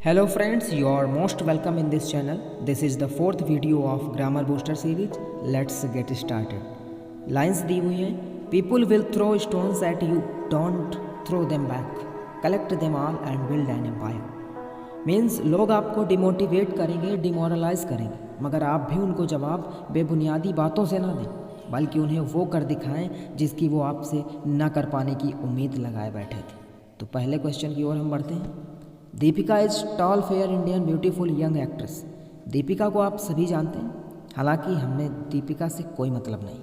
Hello friends, you are most welcome in this channel. This is the fourth video of Grammar Booster series. Let's get started. Lines दी हुई हैं. People will throw stones at you. Don't throw them back. Collect them all and build an empire. Means लोग आपको demotivate करेंगे, demoralise करेंगे, मगर आप भी उनको जवाब बेबुनियादी बातों से ना दें, बल्कि उन्हें वो कर दिखाएं जिसकी वो आपसे ना कर पाने की उम्मीद लगाए बैठे थे. तो पहले क्वेश्चन की ओर हम बढ़ते हैं. Deepika is tall fair Indian beautiful young actress. Deepika को आप सभी जानते हैं, हालांकि हमें दीपिका से कोई मतलब नहीं.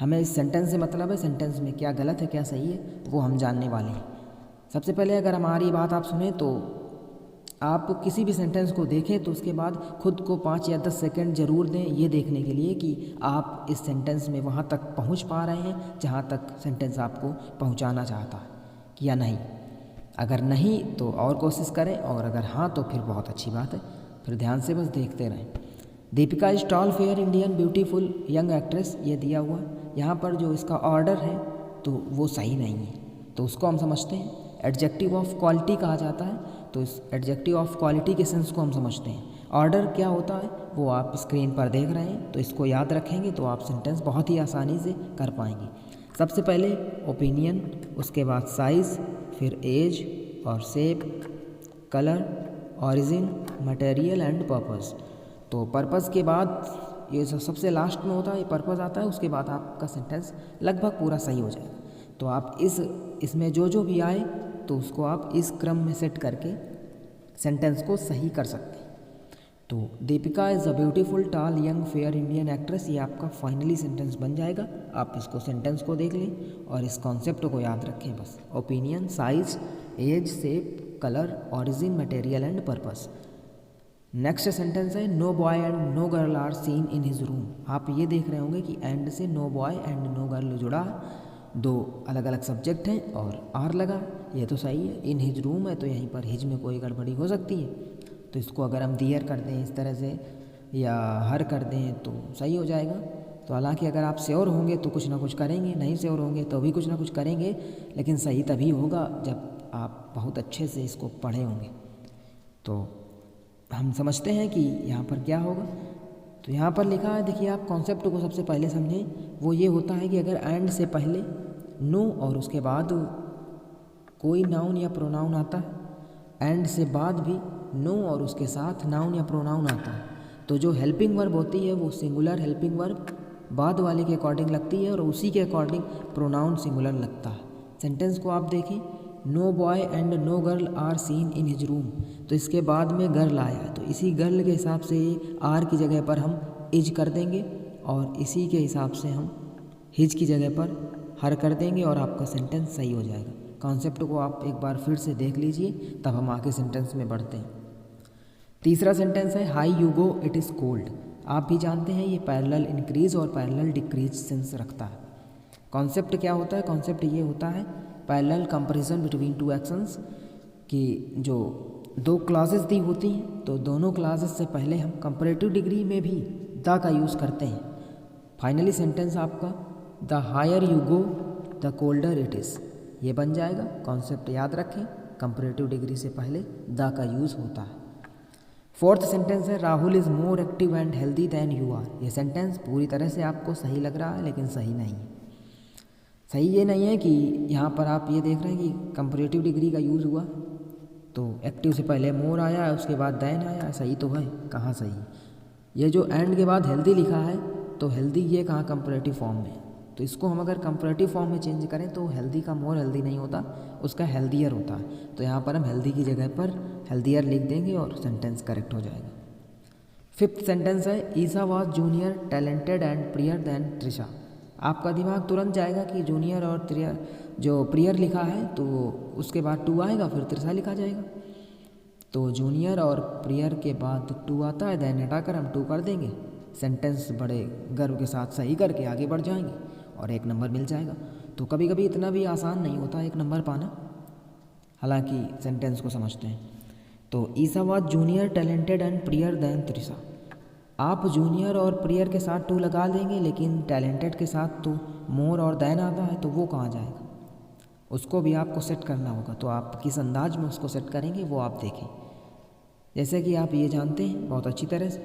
हमें इस सेंटेंस से मतलब है, सेंटेंस में क्या गलत है क्या सही है वो हम जानने वाले हैं. सबसे पहले अगर हमारी बात आप सुने तो आप किसी भी सेंटेंस को देखें तो उसके बाद खुद को 5 या 10 सेकंड ज़रूर दें ये देखने के लिए कि आप इस सेंटेंस में वहाँ तक पहुँच पा रहे हैं जहाँ तक सेंटेंस आपको पहुँचाना चाहता है या नहीं. अगर नहीं तो और कोशिश करें, और अगर हाँ तो फिर बहुत अच्छी बात है. फिर ध्यान से बस देखते रहें. Deepika is tall fair Indian beautiful young actress, ये दिया हुआ. यहाँ पर जो इसका ऑर्डर है तो वो सही नहीं है, तो उसको हम समझते हैं. एडजेक्टिव ऑफ क्वालिटी कहा जाता है, तो इस एडजेक्टिव ऑफ क्वालिटी के सेंस को हम समझते हैं. ऑर्डर क्या होता है वो आप स्क्रीन पर देख रहे हैं, तो इसको याद रखेंगे तो आप सेंटेंस बहुत ही आसानी से कर पाएंगे. सबसे पहले ओपिनियन, उसके बाद साइज़, फिर एज और shape, colour, origin, material and purpose. तो पर्पस के बाद ये सबसे लास्ट में होता है, ये पर्पस आता है, उसके बाद आपका सेंटेंस लगभग पूरा सही हो जाएगा. तो आप इसमें जो भी आए तो उसको आप इस क्रम में सेट करके सेंटेंस को सही कर सकते हैं. तो Deepika is a beautiful tall young fair Indian actress, ये आपका फाइनली सेंटेंस बन जाएगा. आप इसको सेंटेंस को देख लें और इस कॉन्सेप्ट को याद रखें बस. Opinion, size, age, shape, colour, origin, material and purpose. Next sentence है no boy and no girl are seen in his room. आप ये देख रहे होंगे कि एंड से no boy and no girl जुड़ा, दो अलग अलग सब्जेक्ट हैं और आर लगा, ये तो सही है. इन हिज रूम है तो यहीं पर हिज में कोई गड़बड़ी हो सकती है, तो इसको अगर हम दियर कर दें इस तरह से या हर कर दें तो सही हो जाएगा. तो हालांकि अगर आप श्योर होंगे तो कुछ ना कुछ करेंगे, नहीं श्योर होंगे तो भी कुछ ना कुछ करेंगे, लेकिन सही तभी होगा जब आप बहुत अच्छे से इसको पढ़े होंगे. तो हम समझते हैं कि यहाँ पर क्या होगा. तो यहाँ पर लिखा है, देखिए आप कॉन्सेप्ट को सबसे पहले समझें. वो ये होता है कि अगर एंड से पहले नो और उसके बाद कोई नाउन या प्रोनाउन आता है, एंड से बाद भी नो और उसके साथ नाउन या प्रोनाउन आता है, तो जो हेल्पिंग वर्ब होती है वो सिंगुलर हेल्पिंग वर्ब बाद वाले के अकॉर्डिंग लगती है और उसी के अकॉर्डिंग प्रोनाउन सिंगुलर लगता है. सेंटेंस को आप देखें, no boy and no girl are seen in his room, तो इसके बाद में गर्ल आया, तो इसी गर्ल के हिसाब से आर की जगह पर हम इज कर देंगे और इसी के हिसाब से हम हिज की जगह पर हर कर देंगे और आपका सेंटेंस सही हो जाएगा. कॉन्सेप्ट को आप एक बार फिर से देख लीजिए, तब हम आगे सेंटेंस में बढ़ते हैं. तीसरा सेंटेंस है high you go it is cold. आप भी जानते हैं ये पैरेलल इंक्रीज और पैरेलल डिक्रीज सेंस रखता है. कॉन्सेप्ट क्या होता है, कॉन्सेप्ट ये होता है parallel comparison between two actions, कि जो दो क्लासेस दी होती हैं तो दोनों क्लासेस से पहले हम कंपैरेटिव डिग्री में भी द का यूज़ करते हैं. फाइनली सेंटेंस आपका the higher you go the colder it is, ये बन जाएगा. कॉन्सेप्ट याद रखें, कंपैरेटिव डिग्री से पहले द का यूज़ होता है. फोर्थ सेंटेंस है Rahul is more active and healthy than you are. ये सेंटेंस पूरी तरह से आपको सही लग रहा है लेकिन सही नहीं है. सही ये नहीं है कि यहाँ पर आप ये देख रहे हैं कि कंपैरेटिव डिग्री का यूज़ हुआ तो एक्टिव से पहले मोर आया है उसके बाद दैन आया, सही तो है, कहाँ सही है. ये जो एंड के बाद हेल्दी लिखा है तो हेल्दी ये कहाँ कंपैरेटिव फॉर्म में, तो इसको हम अगर कंपैरेटिव फॉर्म में चेंज करें तो हेल्दी का मोर हेल्दी नहीं होता, उसका हेल्दियर होता है. तो यहाँ पर हम हेल्दी की जगह पर हेल्दियर लिख देंगे और सेंटेंस करेक्ट हो जाएगा. फिफ्थ सेंटेंस है Isa was junior talented and prior than Trisha. आपका दिमाग तुरंत जाएगा कि जूनियर और जो प्रियर लिखा है तो उसके बाद टू आएगा, फिर त्रिशा लिखा जाएगा. तो जूनियर और प्रियर के बाद टू आता है, दैन हटाकर हम टू कर देंगे. सेंटेंस बड़े गर्व के साथ सही करके आगे बढ़ जाएंगे और 1 नंबर मिल जाएगा. तो कभी कभी इतना भी आसान नहीं होता 1 नंबर पाना, हालांकि सेंटेंस को समझते हैं. तो Isa was junior talented and prior than Trisha. आप जूनियर और प्रियर के साथ टू लगा देंगे, लेकिन टैलेंटेड के साथ तो मोर और दैन आता है, तो वो कहाँ जाएगा, उसको भी आपको सेट करना होगा. तो आप किस अंदाज में उसको सेट करेंगे वो आप देखें. जैसे कि आप ये जानते हैं बहुत अच्छी तरह से,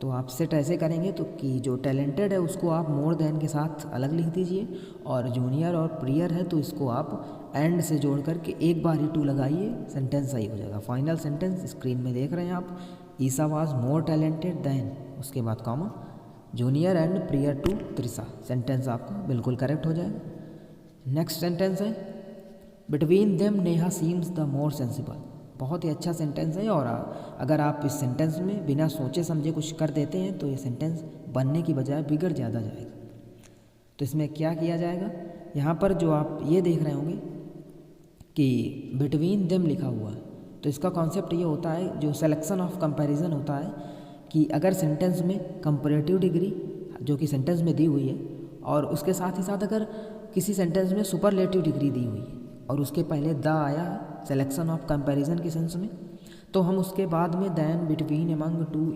तो आप सेट ऐसे करेंगे तो कि जो टैलेंटेड है उसको आप मोर देन के साथ अलग लिख दीजिए, और जूनियर और प्रियर है तो इसको आप एंड से जोड़ करके एक बार ही टू लगाइए, सेंटेंस सही हो जाएगा। फाइनल सेंटेंस स्क्रीन में देख रहे हैं आप, Isa was more talented than, उसके बाद comma, junior and prior to Trisha, sentence आपका बिल्कुल करेक्ट हो जाएगा। नेक्स्ट सेंटेंस है between them Neha seems the more sensible, बहुत ही अच्छा सेंटेंस है, और अगर आप इस सेंटेंस में बिना सोचे समझे कुछ कर देते हैं तो ये सेंटेंस बनने की बजाय बिगड़ ज़्यादा जाएगा। तो इसमें क्या किया जाएगा, यहाँ पर जो आप ये देख रहे होंगे कि बिटवीन देम लिखा हुआ है, तो इसका कॉन्सेप्ट ये होता है, जो सिलेक्शन ऑफ कंपैरिजन होता है कि अगर सेंटेंस में कंपैरेटिव डिग्री जो कि सेंटेंस में दी हुई है, और उसके साथ ही साथ अगर किसी सेंटेंस में सुपरलेटिव डिग्री दी हुई है और उसके पहले द आया है सिलेक्शन ऑफ कंपैरिजन के सेंस में, तो हम उसके बाद में दैन, बिटवीन, अमंग, टू,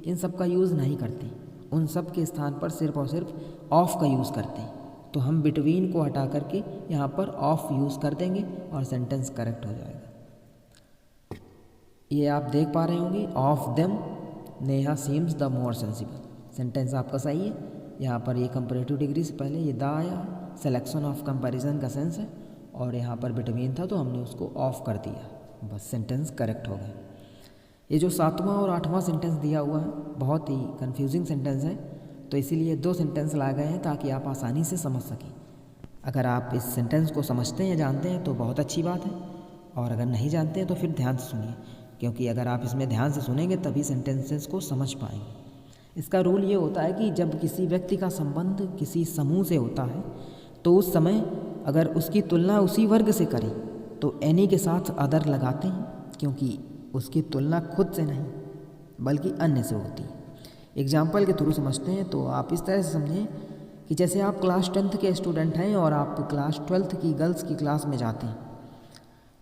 इन सब का यूज़ नहीं करते, उन सब के स्थान पर सिर्फ और सिर्फ ऑफ का यूज़ करते हैं। तो हम बिटवीन को हटा करके यहाँ पर ऑफ यूज़ कर देंगे और सेंटेंस करेक्ट हो जाएगा। ये आप देख पा रहे होंगे, of them Neha seems the more sensible, sentence आपका सही है। यहाँ पर ये कंपैरेटिव डिग्री से पहले ये द आया है, सिलेक्शन ऑफ कंपैरिजन का सेंस है, और यहाँ पर बिटवीन था तो हमने उसको ऑफ कर दिया, बस सेंटेंस करेक्ट हो गया। ये जो 7वां और 8वां सेंटेंस दिया हुआ है बहुत ही कंफ्यूजिंग सेंटेंस है, तो इसीलिए 2 सेंटेंस लाए गए हैं ताकि आप आसानी से समझ सकें। अगर आप इस सेंटेंस को समझते हैं, जानते हैं तो बहुत अच्छी बात है, और अगर नहीं जानते हैं तो फिर ध्यान से सुनिए, क्योंकि अगर आप इसमें ध्यान से सुनेंगे तभी सेंटेंसेस को समझ पाएंगे। इसका रूल ये होता है कि जब किसी व्यक्ति का संबंध किसी समूह से होता है तो उस समय अगर उसकी तुलना उसी वर्ग से करें तो एनी के साथ अदर लगाते हैं, क्योंकि उसकी तुलना खुद से नहीं बल्कि अन्य से होती है। एग्जाम्पल के थ्रू समझते हैं तो आप इस तरह से समझें कि जैसे आप क्लास 10th के स्टूडेंट हैं और आप क्लास 12th की गर्ल्स की क्लास में जाते हैं,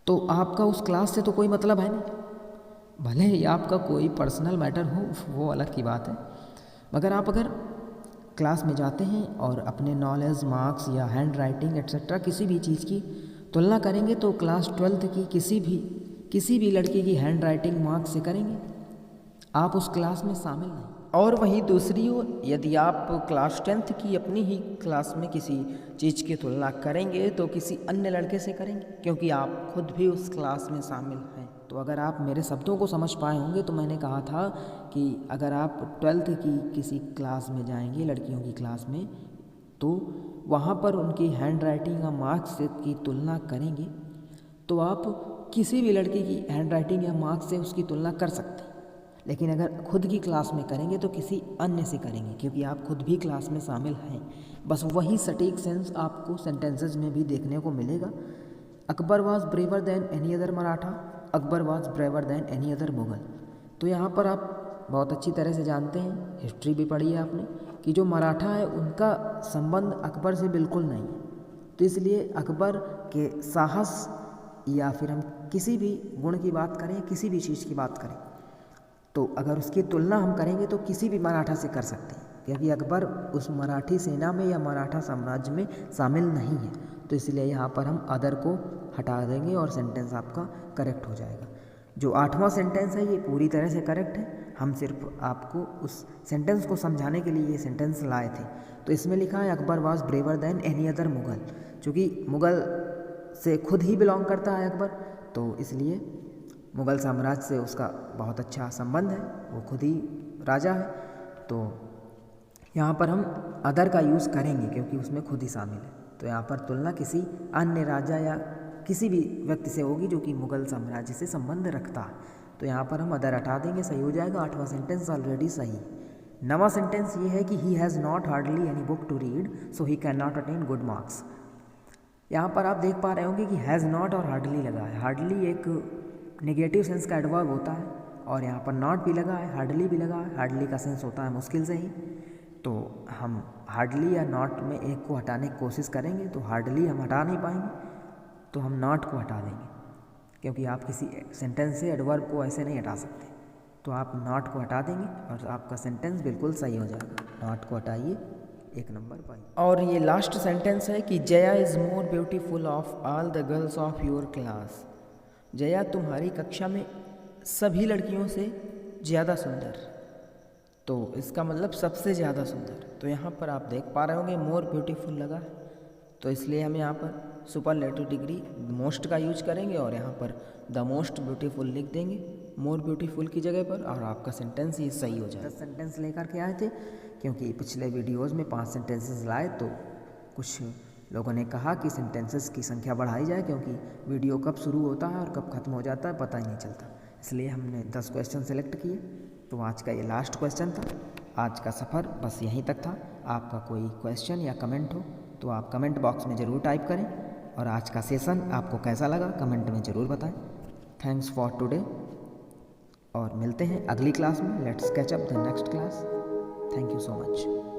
तो आपका उस क्लास से तो कोई मतलब है नहीं, भले ही आपका कोई पर्सनल मैटर हो वो अलग की बात है, मगर आप अगर क्लास में जाते हैं और अपने नॉलेज, मार्क्स या हैंड राइटिंग एक्सेट्रा किसी भी चीज़ की तुलना करेंगे तो क्लास 12th की किसी भी लड़की की हैंड राइटिंग मार्क्स से करेंगे, आप उस क्लास में शामिल नहीं। और वहीं दूसरी ओर यदि आप क्लास 10th की अपनी ही क्लास में किसी चीज़ की तुलना करेंगे तो किसी अन्य लड़के से करेंगे, क्योंकि आप खुद भी उस क्लास में शामिल हैं। तो अगर आप मेरे शब्दों को समझ पाए होंगे तो मैंने कहा था कि अगर आप 12th की किसी क्लास में जाएंगे, लड़कियों की क्लास में, तो वहाँ पर उनकी हैंड राइटिंग या मार्क्स की तुलना करेंगे तो आप किसी भी लड़की की हैंड राइटिंग या मार्क्स से उसकी तुलना कर सकते हैं, लेकिन अगर खुद की क्लास में करेंगे तो किसी अन्य से करेंगे, क्योंकि आप खुद भी क्लास में शामिल हैं। बस वही सटीक सेंस आपको सेंटेंसेस में भी देखने को मिलेगा। Akbar was braver than any other Maratha, Akbar was braver than any other Mughal. तो यहाँ पर आप बहुत अच्छी तरह से जानते हैं, हिस्ट्री भी पढ़ी है आपने, कि जो मराठा है उनका संबंध अकबर से बिल्कुल नहीं है, तो इसलिए अकबर के साहस या फिर हम किसी भी गुण की बात करें, किसी भी चीज़ की बात करें, तो अगर उसकी तुलना हम करेंगे तो किसी भी मराठा से कर सकते हैं, क्योंकि अकबर उस मराठी सेना में या मराठा साम्राज्य में शामिल नहीं है। तो इसलिए यहाँ पर हम अदर को हटा देंगे और सेंटेंस आपका करेक्ट हो जाएगा। जो 8वां सेंटेंस है ये पूरी तरह से करेक्ट है, हम सिर्फ आपको उस सेंटेंस को समझाने के लिए ये सेंटेंस लाए थे। तो इसमें लिखा है Akbar was braver than any other Mughal, चूँकि मुगल से खुद ही बिलोंग करता है अकबर, तो इसलिए मुग़ल साम्राज्य से उसका बहुत अच्छा संबंध है, वो खुद ही राजा है। तो यहाँ पर हम अदर का यूज़ करेंगे क्योंकि उसमें खुद ही शामिल है। तो यहाँ पर तुलना किसी अन्य राजा या किसी भी व्यक्ति से होगी जो कि मुग़ल साम्राज्य से संबंध रखता है। तो यहाँ पर हम अदर हटा देंगे, सही हो जाएगा। 8वां सेंटेंस ऑलरेडी सही। 9वां सेंटेंस ये है कि he has not hardly any book to read so he can not attain good marks. यहाँ पर आप देख पा रहे होंगे कि हैज़ नॉट और हार्डली लगा है। हार्डली एक नेगेटिव सेंस का एडवर्ब होता है और यहाँ पर नॉट भी लगा है, हार्डली भी लगा है। हार्डली का सेंस होता है मुश्किल से ही, तो हम हार्डली या नॉट में एक को हटाने की कोशिश करेंगे तो हार्डली हम हटा नहीं पाएंगे, तो हम नॉट को हटा देंगे, क्योंकि आप किसी सेंटेंस से एडवर्ब को ऐसे नहीं हटा सकते। तो आप नॉट को हटा देंगे और आपका सेंटेंस बिल्कुल सही हो जाएगा। नॉट को हटाइए, 1 नंबर पाइए। और ये लास्ट सेंटेंस है कि Jaya is more beautiful of all the girls of your class. Jaya तुम्हारी कक्षा में सभी लड़कियों से ज़्यादा सुंदर, तो इसका मतलब सबसे ज़्यादा सुंदर। तो यहाँ पर आप देख पा रहे होंगे मोर ब्यूटीफुल लगा है, तो इसलिए हम यहाँ पर सुपरलेटिव डिग्री मोस्ट का यूज करेंगे और यहाँ पर द मोस्ट ब्यूटीफुल लिख देंगे मोर ब्यूटीफुल की जगह पर, और आपका सेंटेंस ही सही हो जाए। 10 सेंटेंस लेकर के आए थे, क्योंकि पिछले वीडियोस में 5 सेंटेंसेस लाए, तो कुछ लोगों ने कहा कि सेंटेंसेस की संख्या बढ़ाई जाए, क्योंकि वीडियो कब शुरू होता है और कब खत्म हो जाता है पता ही नहीं चलता। इसलिए हमने 10 क्वेश्चन सेलेक्ट किए। तो आज का ये लास्ट क्वेश्चन था। आज का सफ़र बस यहीं तक था। आपका कोई क्वेश्चन या कमेंट हो तो आप कमेंट बॉक्स में ज़रूर टाइप करें, और आज का सेशन आपको कैसा लगा कमेंट में ज़रूर बताएं। थैंक्स फॉर टुडे, और मिलते हैं अगली क्लास में। Let's catch up the next class. Thank you so much.